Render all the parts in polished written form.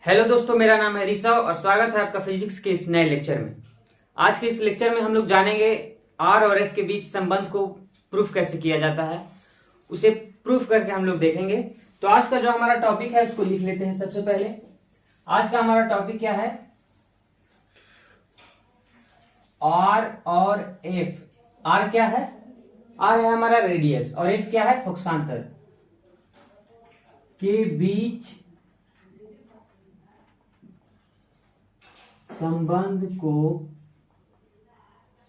Hello दोस्तों, मेरा नाम है ऋषभ और स्वागत है आपका फिजिक्स के इस नए लेक्चर में। आज के इस लेक्चर में हम लोग जानेंगे आर और एफ के बीच संबंध को प्रूफ कैसे किया जाता है। उसे प्रूफ करके हम लोग देखेंगे। तो आज का जो हमारा टॉपिक है उसको लिख लेते हैं। सबसे पहले आज का हमारा टॉपिक क्या है? आर और एफ। आर क्या है? आर है हमारा रेडियस और एफ क्या है? फोकसांतर के बीच संबंध को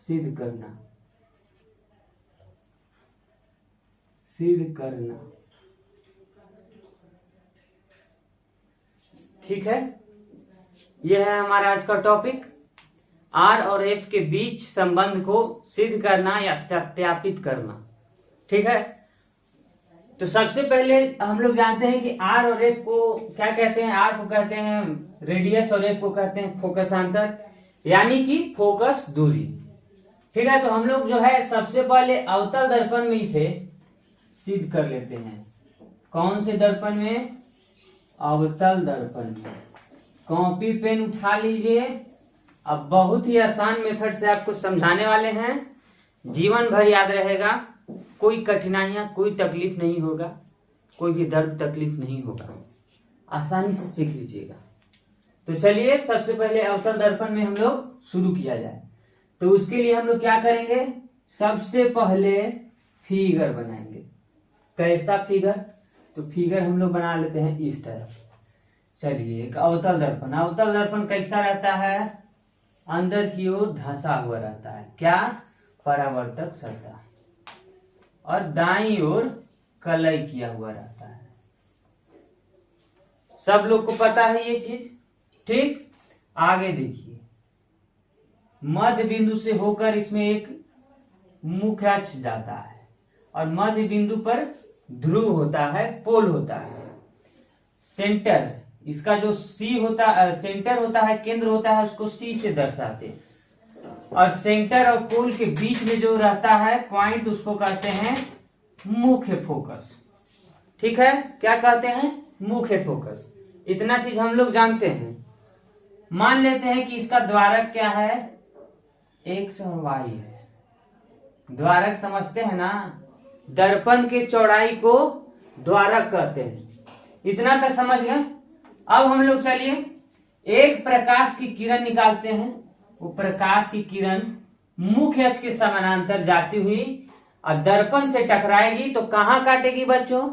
सिद्ध करना। ठीक है, यह है हमारा आज का टॉपिक, आर और एफ के बीच संबंध को सिद्ध करना या सत्यापित करना। ठीक है, तो सबसे पहले हम लोग जानते हैं कि आर और एफ को क्या कहते हैं। आर को कहते हैं रेडियस और एफ को कहते हैं फोकसांतर, यानी कि फोकस दूरी। ठीक है, तो हम लोग जो है सबसे पहले अवतल दर्पण में इसे सिद्ध कर लेते हैं। कौन से दर्पण में? अवतल दर्पण में। कॉपी पेन उठा लीजिए। अब बहुत ही आसान मेथड से आपको समझाने वाले हैं, जीवन भर याद रहेगा। कोई कठिनाइयां, कोई तकलीफ नहीं होगा, कोई भी दर्द तकलीफ नहीं होगा, आसानी से सीख लीजिएगा। तो चलिए सबसे पहले अवतल दर्पण में हम लोग शुरू किया जाए। तो उसके लिए हम लोग क्या करेंगे? सबसे पहले फिगर बनाएंगे। कैसा फिगर? तो फिगर हम लोग बना लेते हैं इस तरफ। चलिए, एक अवतल दर्पण। अवतल दर्पण कैसा रहता है? अंदर की ओर धंसा हुआ रहता है। क्या? परावर्तक सतह। और दाईं ओर कलई किया हुआ रहता है। सब लोग को पता है ये चीज। ठीक, आगे देखिए, मध्य बिंदु से होकर इसमें एक मुख्य अक्ष जाता है और मध्य बिंदु पर ध्रुव होता है, पोल होता है। सेंटर, इसका जो सी होता है, सेंटर होता है, केंद्र होता है, उसको सी से दर्शाते हैं। और सेंटर और पोल के बीच में जो रहता है पॉइंट, उसको कहते हैं मुख्य फोकस। ठीक है, क्या कहते हैं? मुख्य फोकस। इतना चीज हम लोग जानते हैं। मान लेते हैं कि इसका द्वारक क्या है? एक्स और वाई है। द्वारक समझते हैं ना? दर्पण के चौड़ाई को द्वारक कहते हैं। इतना तक समझ गए? अब हम लोग चलिए एक प्रकाश की किरण निकालते हैं। वो प्रकाश की किरण मुख्य अक्ष के समानांतर जाती हुई और दर्पण से टकराएगी तो कहां काटेगी बच्चों?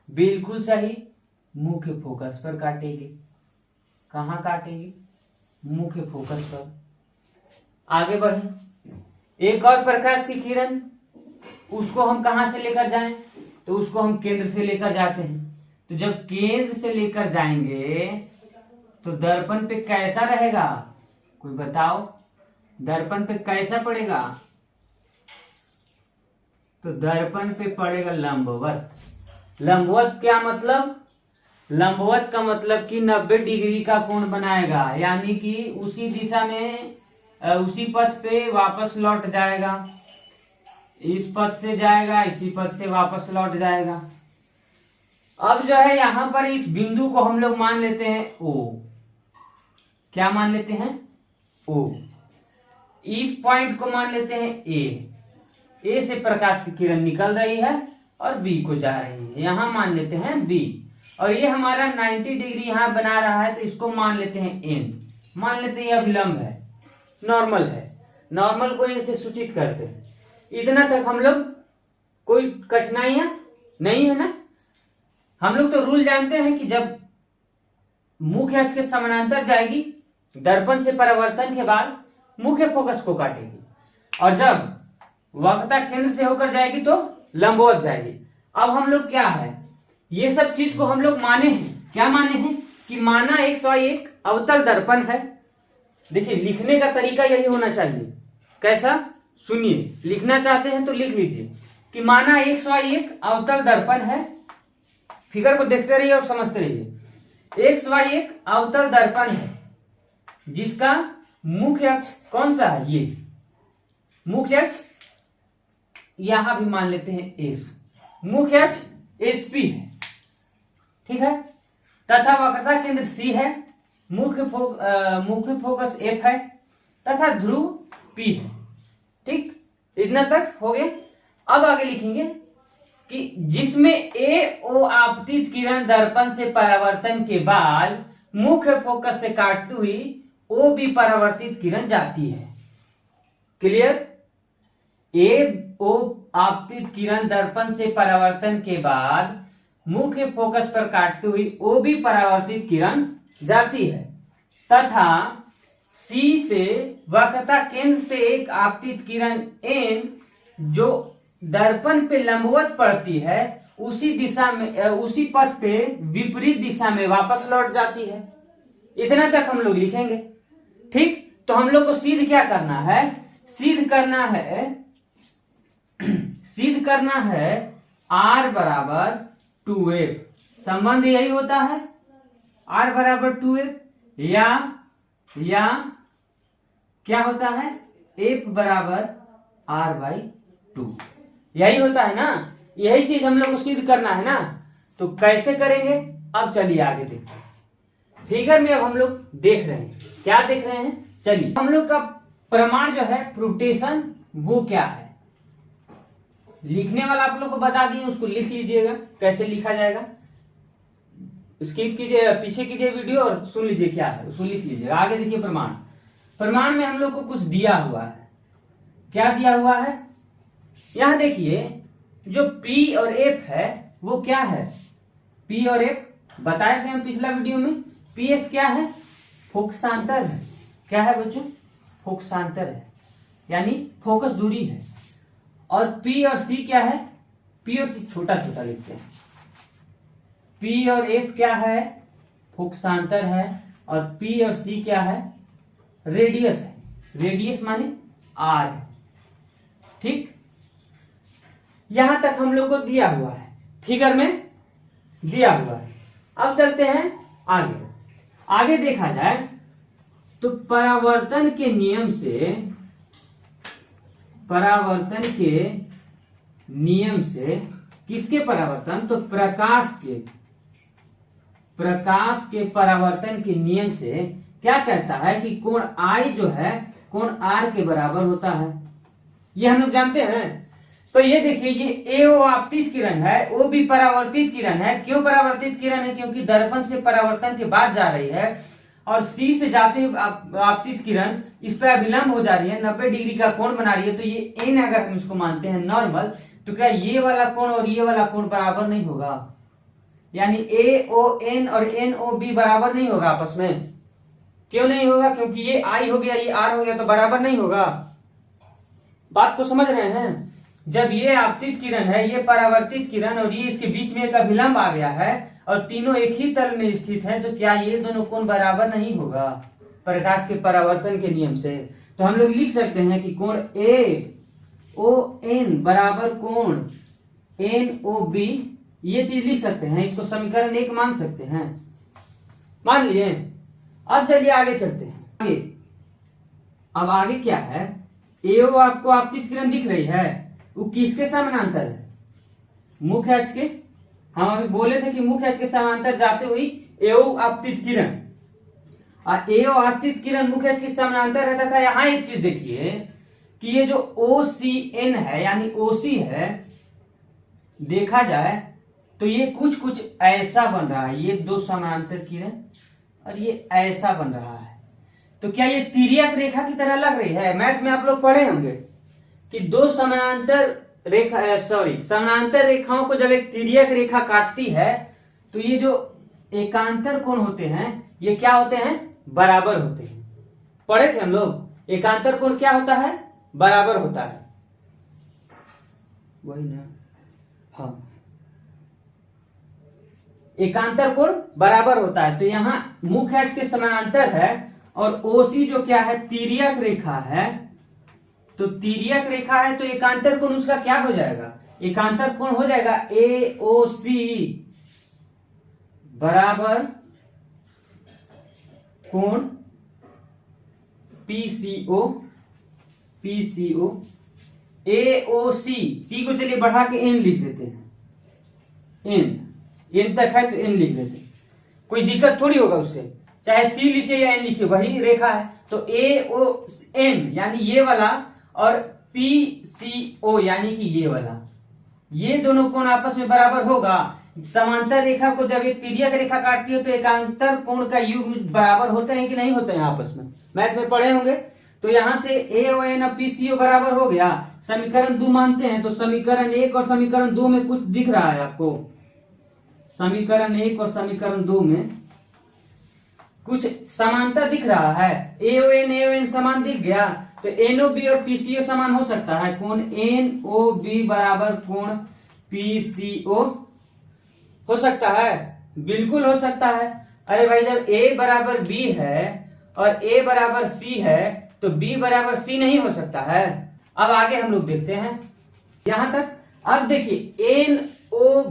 बिल्कुल सही, मुख्य फोकस पर काटेगी। कहां काटेगी? मुख्य फोकस पर। आगे बढ़े, एक और प्रकाश की किरण, उसको हम कहां से लेकर जाएं? तो उसको हम केंद्र से लेकर जाते हैं। तो जब केंद्र से लेकर जाएंगे तो दर्पण पे कैसा रहेगा? कोई बताओ, दर्पण पे कैसा पड़ेगा? तो दर्पण पे पड़ेगा लंबवत। लंबवत क्या मतलब? लंबवत का मतलब कि 90 डिग्री का कोण बनाएगा, यानी कि उसी दिशा में, उसी पथ पे वापस लौट जाएगा। इस पथ से जाएगा, इसी पथ से वापस लौट जाएगा। अब जो है यहां पर इस बिंदु को हम लोग मान लेते हैं O। क्या मान लेते हैं? O। इस पॉइंट को मान लेते हैं A। ए से प्रकाश की किरण निकल रही है और बी को जा रही है, यहां मान लेते हैं बी। और ये हमारा 90 डिग्री यहां बना रहा है, तो इसको मान लेते हैं एन। मान लेते हैं अभिलंब है, नॉर्मल है। नॉर्मल को एन से सूचित करते हैं। इतना तक हम लोग, कोई कठिनाइयां नहीं है ना? हम लोग तो रूल जानते हैं कि जब मुख्य अक्ष के समानांतर जाएगी, दर्पण से परावर्तन के बाद मुख्य फोकस को काटेगी, और जब वक्रता केंद्र से होकर जाएगी तो लंबवत जाएगी। अब हम लोग क्या है, ये सब चीज को हम लोग माने हैं। क्या माने हैं? कि माना XY1 अवतल दर्पण है। देखिए, लिखने का तरीका यही होना चाहिए। कैसा? सुनिए, लिखना चाहते हैं तो लिख लीजिए कि माना XY1 अवतल दर्पण है। फिगर को देखते रहिए और समझते रहिए। XY1 अवतल दर्पण है जिसका मुख्य अक्ष कौन सा है? ये मुख्य अक्ष यहां भी मान लेते हैं एस। मुख्य अक्ष एसपी है। ठीक है, तथा वक्रता केंद्र सी है, मुख्य फोकस एफ है तथा ध्रुव पी है। ठीक, इतना तक हो गया। अब आगे लिखेंगे कि जिसमें ए ओ आपतित किरण दर्पण से परावर्तन के बाद मुख्य फोकस से काटती हुई ओ बी परावर्तित किरण जाती है। क्लियर? ए ओ आपतित किरण दर्पण से परावर्तन के बाद मुख्य फोकस पर काटती हुई ओ बी परावर्तित किरण जाती है तथा सी से वक्रता केंद्र से एक आपतित किरण एन जो दर्पण पे लंबवत पड़ती है उसी दिशा में, उसी पथ पे विपरीत दिशा में वापस लौट जाती है। इतना तक हम लोग लिखेंगे। ठीक, तो हम लोग को सिद्ध क्या करना है? सिद्ध करना है R बराबर 2F। संबंध यही होता है, R बराबर 2F या क्या होता है? F बराबर R/2। यही होता है ना, यही चीज हम लोग को सिद्ध करना है ना। तो कैसे करेंगे? अब चलिए आगे देखते हैं। फिगर में अब हम लोग देख रहे हैं, क्या देख रहे हैं? चलिए, हम लोग का प्रमाण जो है प्रूफेशन वो क्या है, लिखने वाला आप लोग को बता दिए, उसको लिख लीजिएगा कैसे लिखा जाएगा। स्किप कीजिए, पीछे कीजिए वीडियो और सुन लीजिए क्या है, उसको लिख लीजिएगा। आगे देखिए प्रमाण में हम लोग को कुछ दिया हुआ है। क्या दिया हुआ है? यहां देखिए, जो P और F है वो क्या है? P और F बताए थे हम पिछला वीडियो में। P F क्या है? फोकसांतर है। क्या है बच्चों? फोकसांतर है, यानी फोकस दूरी है। और P और C क्या है? P और C छोटा छोटा लिखते हैं। P और F क्या है? फोकसांतर है। और P और C क्या है? रेडियस है। रेडियस माने R है। ठीक, यहां तक हम लोग को दिया हुआ है, फिगर में दिया हुआ है। अब चलते हैं आगे देखा जाए तो परावर्तन के नियम से किसके परावर्तन? तो प्रकाश के परावर्तन के नियम से क्या कहता है कि कोण I जो है कोण R के बराबर होता है। ये हम लोग जानते हैं। तो ये देखिए, ये A O आपतित किरण है, O B परावर्तित किरण है। क्यों परावर्तित किरण है? क्योंकि दर्पण से परावर्तन के बाद जा रही है। और C से जाते हुए आपतित किरण इस पर अभिलंब हो जा रही है, 90 डिग्री का कोण बना रही है। तो ये N अगर हम इसको मानते हैं नॉर्मल, तो क्या ये वाला कोण और ये वाला कोण बराबर नहीं होगा? यानी AON और NOB बराबर नहीं होगा आपस में। क्यों नहीं होगा? क्योंकि ये I हो गया, ये R हो गया, तो बराबर नहीं होगा। बात को समझ रहे हैं? जब ये आपतित किरण है, ये परावर्तित किरण और ये इसके बीच में एक अभिलंब आ गया है और तीनों एक ही तल में स्थित है, तो क्या ये दोनों कोण बराबर नहीं होगा प्रकाश के परावर्तन के नियम से? तो हम लोग लिख सकते हैं कि कोण AON बराबर कोण NOB, ये चीज लिख सकते हैं। इसको समीकरण 1 मान सकते हैं, मान लिए। अब चलिए आगे चलते हैं। अब आगे क्या है? AO आपको आपतित किरण दिख रही है, वो किसके समानांतर है? मुख्य अक्ष के। हम अभी बोले थे कि मुख्य अक्ष के समानांतर जाते हुई AO आपतित किरण, और AO आपतित किरण मुख्य अक्ष के समानांतर रहता था। यहां एक चीज देखिए कि ये जो OCN है यानी OC है, देखा जाए तो ये कुछ ऐसा बन रहा है। ये दो समानांतर किरण और ये ऐसा बन रहा है। तो क्या ये तिर्यक रेखा की तरह लग रही है? मैथ में आप लोग पढ़े होंगे कि दो समानांतर रेखाओं को जब एक तिर्यक रेखा काटती है तो ये जो एकांतर कोण होते हैं ये क्या होते हैं? बराबर होते हैं। पढ़े थे हम लोग, एकांतर कोण क्या होता है? बराबर होता है, वही ना? हाँ, एकांतर कोण बराबर होता है। तो यहाँ मुख्य अक्ष के समानांतर है और OC जो क्या है? तिर्यक रेखा है। तो तिर्यक रेखा है तो एकांतर कोण उसका क्या हो जाएगा? एकांतर कोण हो जाएगा AOC बराबर कोण PCO। AOC, C को चलिए बढ़ा के N लिख देते हैं। N तक है तो N लिख देते हैं। कोई दिक्कत थोड़ी होगा उससे, चाहे सी लिखे या एन लिखे वही रेखा है। तो ए ओ एन यानी ये वाला और पी सी ओ यानी कि ये वाला, ये दोनों कोण आपस में बराबर होगा। समांतर रेखा को जब एक तिर्यक रेखा काटती है तो एकांतर कोण का युग्म बराबर होते हैं कि नहीं होते हैं आपस में, मैथ में पढ़े होंगे। तो यहां से ए ओ एन और पी सी ओ बराबर हो गया। समीकरण 2 मानते हैं तो समीकरण 1 और समीकरण 2 में कुछ दिख रहा है आपको, समीकरण 1 और समीकरण 2 में कुछ समानता दिख रहा है। ए ओ एन समान दिख गया तो एनओ बी और पीसीओ समान हो सकता है। कोण एन ओ बी बराबर कोण पीसीओ हो सकता है, बिल्कुल हो सकता है। अरे भाई जब ए बराबर बी है और ए बराबर सी है तो बी बराबर सी नहीं हो सकता है। अब आगे हम लोग देखते हैं यहां तक। अब देखिए एन ओ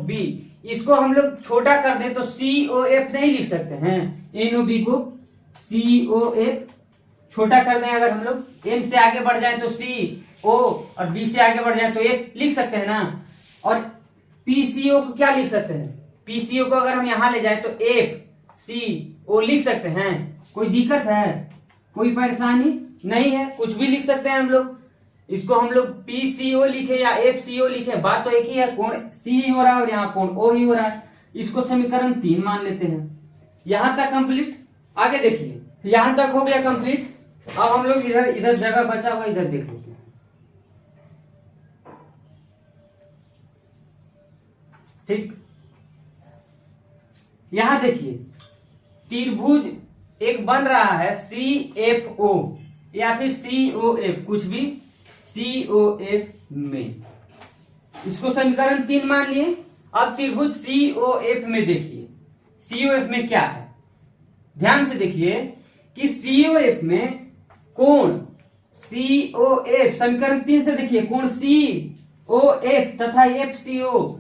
बी इसको हम लोग छोटा कर दें तो सी ओ एफ नहीं लिख सकते हैं। एन ओ बी को सी ओ एफ छोटा कर दें अगर हम लोग, एन से आगे बढ़ जाए तो सी ओ और बी से आगे बढ़ जाए तो एफ लिख सकते हैं ना। और पीसीओ को क्या लिख सकते हैं, पीसीओ को अगर हम यहां ले जाए तो एफ सी ओ लिख सकते हैं। कोई दिक्कत है, कोई परेशानी नहीं है, कुछ भी लिख सकते हैं हम लोग। इसको हम लोग पीसीओ लिखे या एफसीओ लिखे, बात तो एक ही है, कोण सी ही हो रहा है और यहाँ कोण ओ ही हो रहा है। इसको समीकरण 3 मान लेते हैं। यहां तक कंप्लीट। आगे देखिए यहां तक हो गया कंप्लीट। अब हम लोग इधर जगह बचा हुआ इधर देख लेते हैं। ठीक, यहां देखिए त्रिभुज एक बन रहा है सी एफ ओ या फिर सी ओ एफ, कुछ भी सी ओ एफ में, इसको समीकरण 3 मान लिए। अब त्रिभुज सी ओ एफ में देखिए सी ओ एफ में क्या है, ध्यान से देखिए कि सी ओ एफ में कोण सी ओ एफ, समीकरण 3 से देखिए कोण सी ओ एफ तथा एफ सी ओ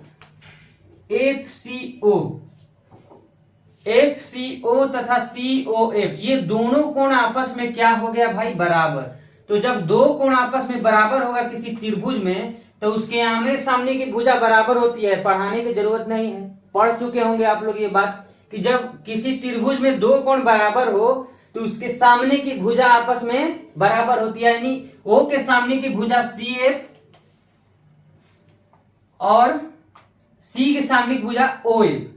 तथा सी ओ एफ, ये दोनों कोण आपस में क्या हो गया भाई, बराबर। तो जब दो कोण आपस में बराबर होगा किसी त्रिभुज में तो उसके आमने सामने की भुजा बराबर होती है, पढ़ाने की जरूरत नहीं है, पढ़ चुके होंगे आप लोग ये बात कि जब किसी त्रिभुज में दो कोण बराबर हो तो उसके सामने की भुजा आपस में बराबर होती है। यानी ओ के सामने की भुजा सी एफ और सी के सामने की भुजा ओ एफ,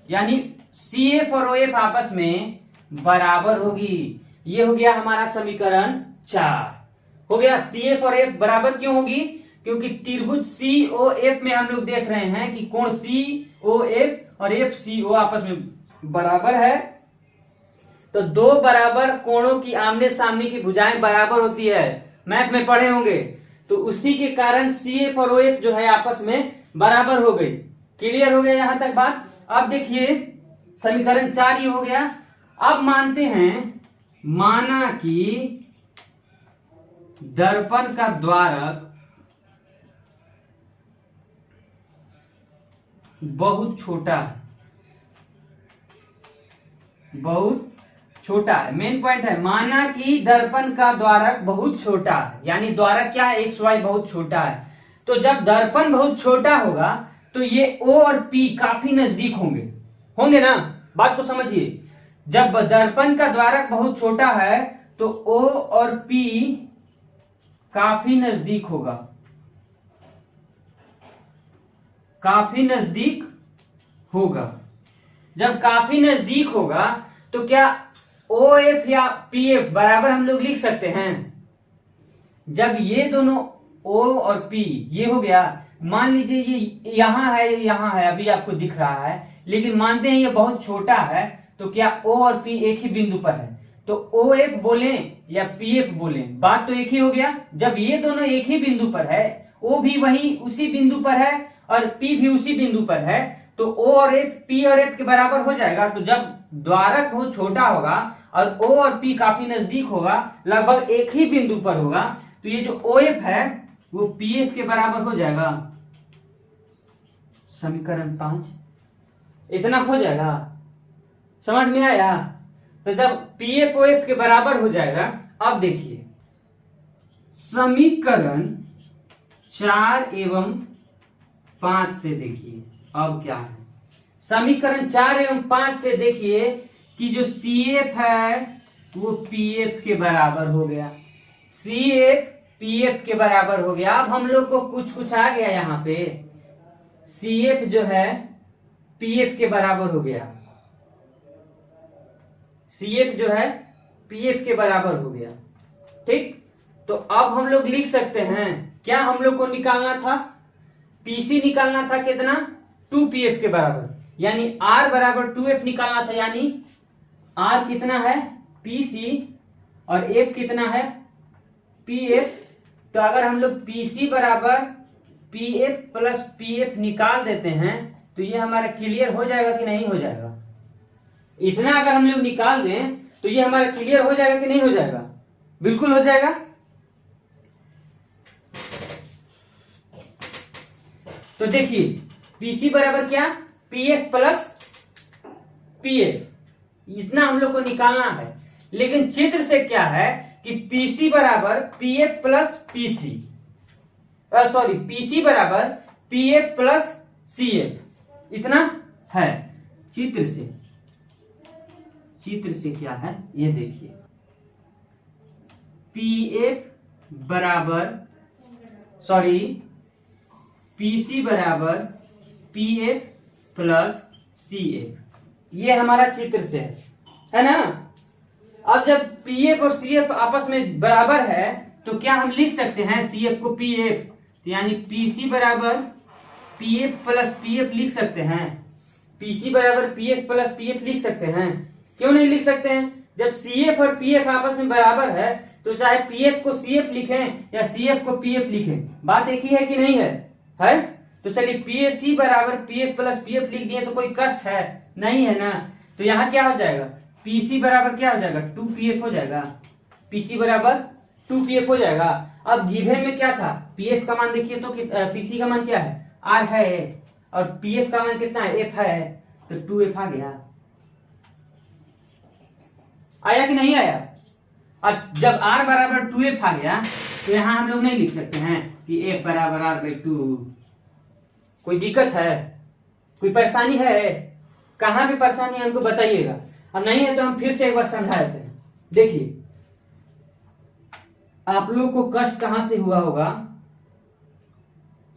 यानी सी एफ और ओ एफ आपस में बराबर होगी। ये हो गया हमारा समीकरण 4 हो गया। सी एफ और एफ बराबर क्यों होगी, क्योंकि त्रिभुज सी ओ एफ में हम लोग देख रहे हैं कि कोण सी ओ एफ और एफ सी ओ आपस में बराबर है। तो दो बराबर कोणों की आमने सामने की भुजाएं बराबर होती है, मैथ में पढ़े होंगे। तो उसी के कारण सी एफ और ओ एफ जो है आपस में बराबर हो गई। क्लियर हो गया यहां तक बात। अब देखिए समीकरण 4 ये हो गया। अब मानते हैं, माना कि दर्पण का द्वारक बहुत छोटा है, बहुत छोटा है, मेन पॉइंट है। माना कि दर्पण का द्वारक बहुत छोटा है, यानी द्वारक क्या है, एक्स वाई बहुत छोटा है। तो जब दर्पण बहुत छोटा होगा तो ये ओ और पी काफी नजदीक होंगे ना, बात को समझिए। जब दर्पण का द्वारक बहुत छोटा है तो ओ और पी काफी नजदीक होगा, काफी नजदीक होगा। जब काफी नजदीक होगा तो क्या ओ एफ या पी एफ बराबर हम लोग लिख सकते हैं। जब ये दोनों ओ और पी ये हो गया, मान लीजिए ये यहां है, अभी आपको दिख रहा है, लेकिन मानते हैं ये बहुत छोटा है, तो क्या ओ और पी एक ही बिंदु पर है। तो ओ एफ बोले या पी एफ बोले, बात तो एक ही हो गया। जब ये दोनों एक ही बिंदु पर है, ओ भी वही उसी बिंदु पर है और पी भी उसी बिंदु पर है, तो ओ और एफ पी और एफ के बराबर हो जाएगा। तो जब द्वारक बहुत छोटा होगा और ओ और पी काफी नजदीक होगा, लगभग एक ही बिंदु पर होगा, तो ये जो ओ एफ है वो पी एफ के बराबर हो जाएगा। समीकरण 5 इतना हो जाएगा, समझ में आया। तो जब पी एफ ओ एफ के बराबर हो जाएगा, अब देखिए समीकरण 4 एवं 5 से देखिए अब क्या है। समीकरण 4 एवं 5 से देखिए कि जो CF है वो PF के बराबर हो गया। CF PF के बराबर हो गया। अब हम लोग को कुछ आ गया यहाँ पे, CF जो है PF के बराबर हो गया। CF जो है PF के बराबर हो गया। ठीक, तो अब हम लोग लिख सकते हैं, क्या हम लोग को निकालना था, PC निकालना था कितना, 2PF के बराबर, यानी R बराबर 2F निकालना था, यानी R कितना है PC और F कितना है PF। तो अगर हम लोग PC बराबर PF प्लस PF निकाल देते हैं तो ये हमारा क्लियर हो जाएगा कि नहीं हो जाएगा। इतना अगर हम लोग निकाल दें तो ये हमारा क्लियर हो जाएगा कि नहीं हो जाएगा, बिल्कुल हो जाएगा। तो देखिए PC बराबर क्या, PF प्लस PF, इतना हम लोग को निकालना है। लेकिन चित्र से क्या है कि PC बराबर PF plus PC, sorry PC बराबर PF प्लस CF, इतना है। चित्र से क्या है ये देखिए, PC बराबर PF प्लस CF, ये हमारा चित्र से है ना। अब जब PF और CF आपस में बराबर है तो क्या हम लिख सकते हैं CF को PF, तो यानी PC बराबर PF प्लस PF लिख सकते हैं। PC बराबर PF प्लस PF लिख सकते हैं, क्यों नहीं लिख सकते हैं। जब CF और PF आपस में बराबर है तो चाहे PF को CF लिखें या CF को PF लिखें, बात एक ही है कि नहीं है। तो चलिए PSC बराबर PF प्लस PF लिख दिए तो कोई कष्ट है नहीं, है ना। तो यहाँ क्या हो जाएगा, PC बराबर क्या हो जाएगा 2PF हो जाएगा, PC बराबर 2PF हो जाएगा। अब गिवन में क्या था, PF का मान देखिए तो PC का मान क्या है R है और PF का मान कितना है F है, तो 2F आ गया। आया कि नहीं आया। और जब R बराबर 2F आ गया तो यहां हम लोग नहीं लिख सकते हैं कि F बराबर R/2। कोई दिक्कत है, कोई परेशानी है, कहां भी परेशानी है हमको बताइएगा, अब नहीं है तो हम फिर से एक बार समझा देते हैं। देखिए आप लोग को कष्ट कहां से हुआ होगा,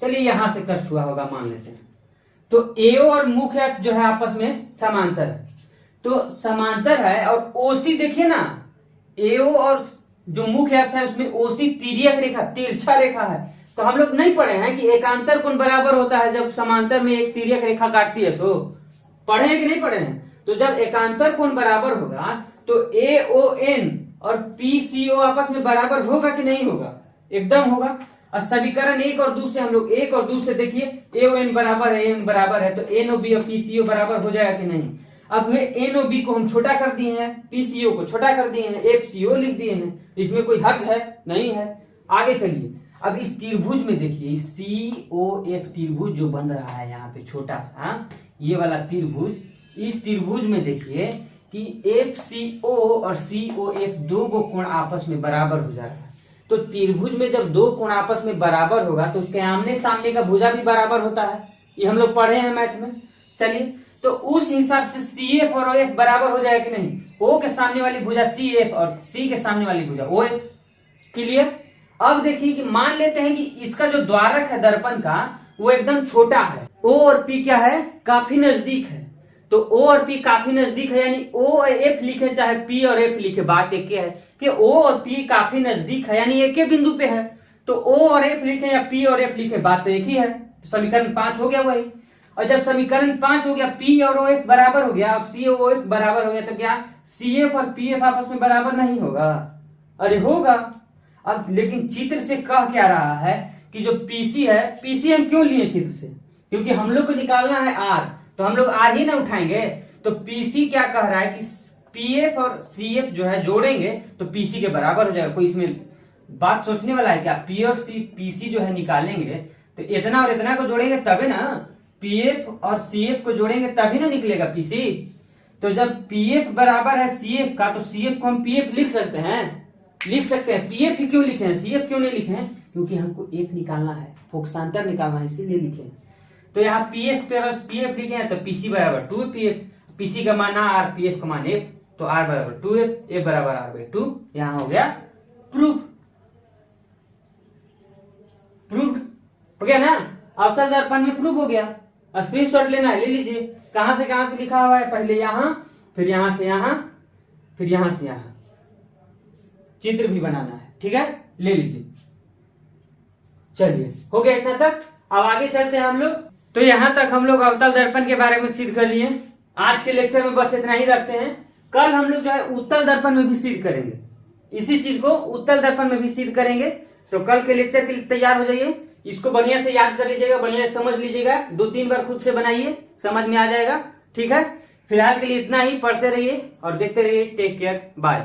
चलिए यहां से कष्ट हुआ होगा मान लेते हैं। तो AO और मुख्य अक्ष जो है आपस में समांतर है, तो समांतर है और OC देखिए ना, AO और जो मुख्य अक्ष है उसमें OC तिर्यक रेखा, तिरछा रेखा है। तो हम लोग नहीं पढ़े हैं कि एकांतर कोण बराबर होता है जब समांतर में एक तिर्यक रेखा काटती है, तो पढ़े हैं कि नहीं पढ़े हैं। तो जब एकांतर कोण बराबर होगा तो AON और PCO आपस में बराबर होगा कि नहीं होगा, एकदम होगा। और समीकरण 1 और 2 से हम लोग 1 और 2 से देखिए AON बराबर है AN बराबर है, तो NOB और PCO बराबर हो जाएगा कि नहीं। अब NOB को हम छोटा कर दिए हैं, PCO को छोटा कर दिए हैं, FCO लिख दिए हैं, इसमें कोई हर्ज है नहीं है। आगे चलिए, अब इस त्रिभुज में देखिए COF त्रिभुज जो बन रहा है यहाँ पे छोटा सा ये वाला त्रिभुज, इस त्रिभुज में देखिए कि FCO और COF दो को कोण आपस में बराबर हो जा रहा है। तो त्रिभुज में जब दो कोण आपस में बराबर होगा तो उसके आमने सामने का भुजा भी बराबर होता है, ये हम लोग पढ़े हैं मैथ में। चलिए तो उस हिसाब से CF और OF बराबर हो जाएगा कि नहीं, O के सामने वाली भुजा CF और C के सामने वाली भुजा OF। क्लियर। अब देखिए कि मान लेते हैं कि इसका जो द्वारक है दर्पण का वो एकदम छोटा है, O और P क्या है काफी नजदीक है। तो O और P काफी नजदीक है, यानी O और F लिखे चाहे P और F लिखे, बात एक है कि O और P काफी नजदीक है, यानी एक ही बिंदु पे है। तो O और F लिखे या P और F लिखे, बात तो एक ही है। तो समीकरण 5 हो गया वही। और जब समीकरण 5 हो गया, P और OF बराबर हो गया और C और OF बराबर हो गया, तो क्या CF और PF आपस में बराबर नहीं होगा, अरे होगा। अब लेकिन चित्र से कह क्या रहा है कि जो PC है, PC हम क्यों लिए चित्र से, क्योंकि हम लोग को निकालना है R, तो हम लोग R ही ना उठाएंगे। तो PC क्या कह रहा है कि PF और CF जो है जोड़ेंगे तो PC के बराबर हो जाएगा। कोई इसमें बात सोचने वाला है क्या, P और PC जो है निकालेंगे तो इतना और इतना को जोड़ेंगे तभी ना, PF और CF को जोड़ेंगे तभी ना निकलेगा PC। तो जब PF बराबर है CF का, तो CF को हम PF लिख सकते हैं, PF ही क्यों लिखे हैं, CF क्यों नहीं लिखे हैं, क्योंकि हमको F निकालना है, फोकसांतर निकालना है, इसीलिए लिखे हैं। तो यहाँ पीएफ प्लस पीएफ लिखे हैं तो पीसी बराबर 2 पीसी का मान आर, पीएफ का मान एफ, तो आर बराबर 2f, एफ बराबर आर बाई 2। यहाँ हो गया प्रूफ, प्रूफ हो गया ना। अवतल दर्पण में प्रूफ हो गया। स्क्रीनशॉट लेना है, ले लीजिए। कहां से लिखा हुआ है, पहले यहां, फिर यहां से यहां, फिर यहां से यहां, चित्र भी बनाना है, ठीक है, ले लीजिए। चलिए हो गया इतना तक। अब आगे चलते हैं हम लोग। तो यहां तक हम लोग अवतल दर्पण के बारे में सिद्ध कर लिए। आज के लेक्चर में बस इतना ही रखते हैं। कल हम लोग जो है उत्तल दर्पण में भी सिद्ध करेंगे, इसी चीज को उत्तल दर्पण में भी सिद्ध करेंगे। तो कल के लेक्चर के लिए तैयार हो जाइए। इसको बढ़िया से याद कर लीजिएगा, बढ़िया से समझ लीजिएगा, 2-3 बार खुद से बनाइए, समझ में आ जाएगा, ठीक है। फिलहाल के लिए इतना ही। पढ़ते रहिए और देखते रहिए। Take care, bye.